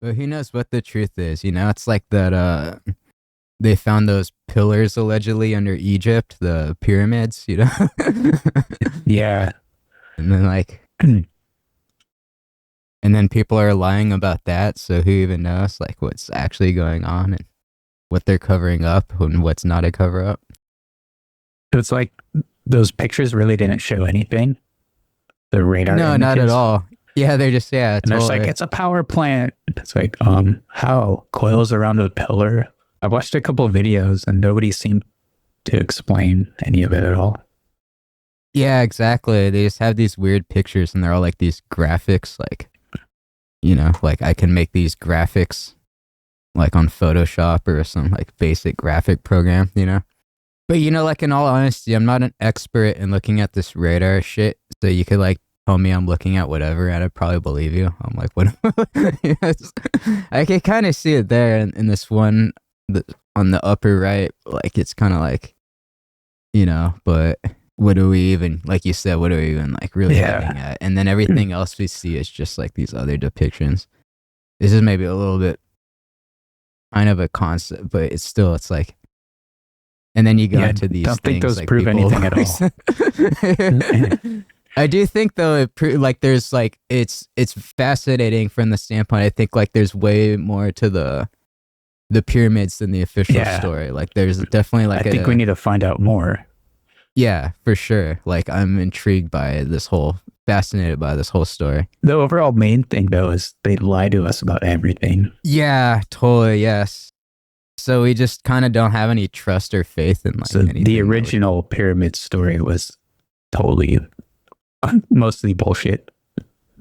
But who knows what the truth is? It's like that. They found those pillars allegedly under Egypt, the pyramids. Yeah. And then and then people are lying about that. So who even knows like what's actually going on and what they're covering up and what's not a cover up? It's like those pictures really didn't show anything. The radar No, images. not at all. Yeah, they're just And totally. there's like, it's a power plant. It's like, how? Coils around a pillar? I watched a couple of videos and nobody seemed to explain any of it at all. Yeah, exactly. They just have these weird pictures and they're all like these graphics, like, like I can make these graphics like on Photoshop or some like basic graphic program. But like in all honesty, I'm not an expert in looking at this radar shit. So you could like tell me I'm looking at whatever and I'd probably believe you. I'm like, what? Yes. I can kind of see it there in this one on the upper right. Like it's kind of like, but what do we even, like you said, what are we even like really getting at? And then everything else we see is just like these other depictions. This is maybe a little bit kind of a concept, but it's like, and then you go into these don't think things those like prove anything at all. I do think though like there's like it's fascinating from the standpoint. I think like there's way more to the pyramids than the official story. Like there's definitely like I think we need to find out more. Yeah, for sure. Like I'm intrigued by fascinated by this whole story. The overall main thing though is they lie to us about everything. Yeah, totally. Yes. So we just kind of don't have any trust or faith in like anything. The original pyramid story was totally mostly bullshit.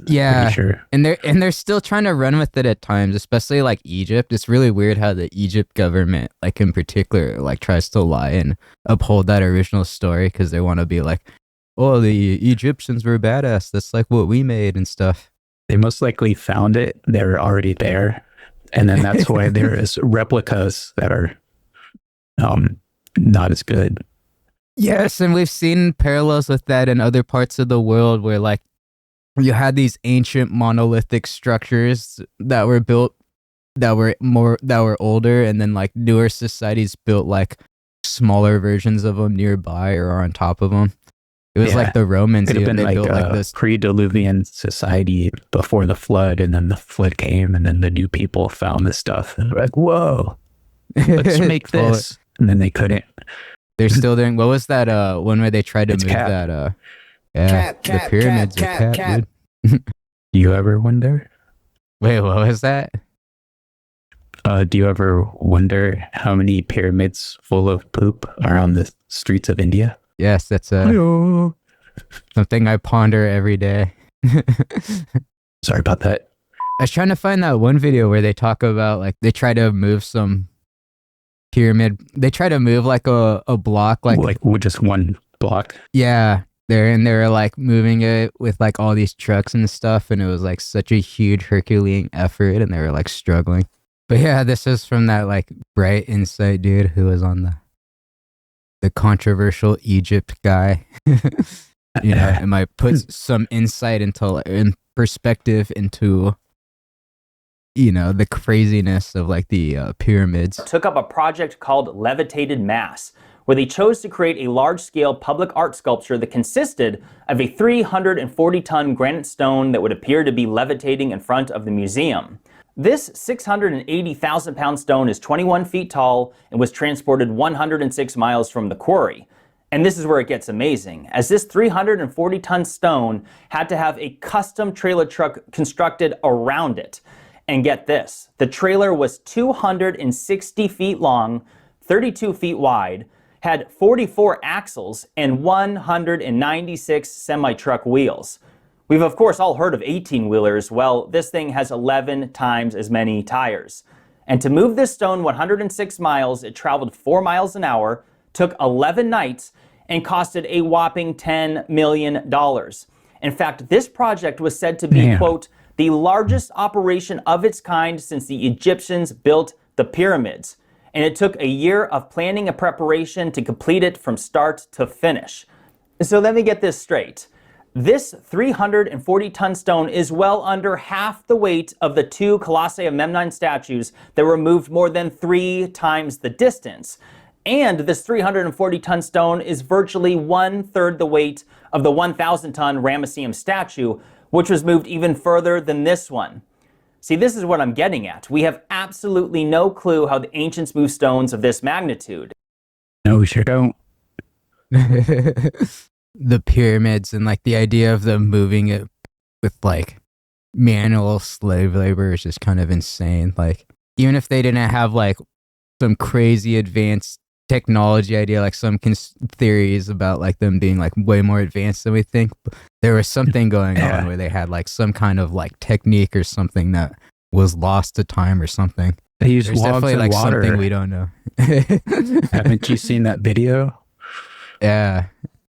Yeah, sure. And they're still trying to run with it at times, especially like Egypt. It's really weird how the Egypt government, like in particular, like tries to lie and uphold that original story because they want to be like, oh, the Egyptians were badass. That's like what we made and stuff. They most likely found it. They were already there. And then that's why there is replicas that are not as good. Yes, and we've seen parallels with that in other parts of the world where like you had these ancient monolithic structures that were built that were older, and then like newer societies built like smaller versions of them nearby or on top of them. It was like the Romans. Could have been like this pre-Diluvian society before the flood, and then the flood came, and then the new people found this stuff. And they're like, whoa, let's make this. And then they couldn't. They're still doing, what was that one where they tried to move that? The pyramids are cat, dude. You ever wonder? Wait, what was that? Do you ever wonder how many pyramids full of poop are on the streets of India? Yes, that's something I ponder every day. Sorry about that. I was trying to find that one video where they talk about like they try to move some pyramid. They try to move like a block, like with just one block. Yeah, they're like moving it with like all these trucks and stuff, and it was like such a huge Herculean effort, and they were like struggling. But yeah, this is from that like Bright Insight dude who was on the controversial Egypt guy. It might put some insight in perspective into the craziness of like the pyramids. Took up a project called Levitated Mass, where they chose to create a large-scale public art sculpture that consisted of a 340-ton granite stone that would appear to be levitating in front of the museum. This 680,000-pound stone is 21 feet tall and was transported 106 miles from the quarry. And this is where it gets amazing, as this 340-ton stone had to have a custom trailer truck constructed around it. And get this, the trailer was 260 feet long, 32 feet wide, had 44 axles, and 196 semi-truck wheels. We've of course all heard of 18-wheelers. Well, this thing has 11 times as many tires. And to move this stone 106 miles, it traveled 4 miles an hour, took 11 nights, and costed a whopping $10 million. In fact, this project was said to be, quote, the largest operation of its kind since the Egyptians built the pyramids. And it took a year of planning and preparation to complete it from start to finish. So let me get this straight. This 340-ton stone is well under half the weight of the 2 Colossi of Memnon statues that were moved more than 3 times the distance. And this 340-ton stone is virtually 1/3 the weight of the 1,000-ton Ramesseum statue, which was moved even further than this one. See, this is what I'm getting at. We have absolutely no clue how the ancients moved stones of this magnitude. No, we sure don't. The pyramids and like the idea of them moving it with like manual slave labor is just kind of insane. Like, even if they didn't have like some crazy advanced technology idea, like some theories about like them being like way more advanced than we think, there was something going on where they had like some kind of like technique or something that was lost to time or something. They use There's logs definitely and like water. something we don't know. Haven't you seen that video? Yeah,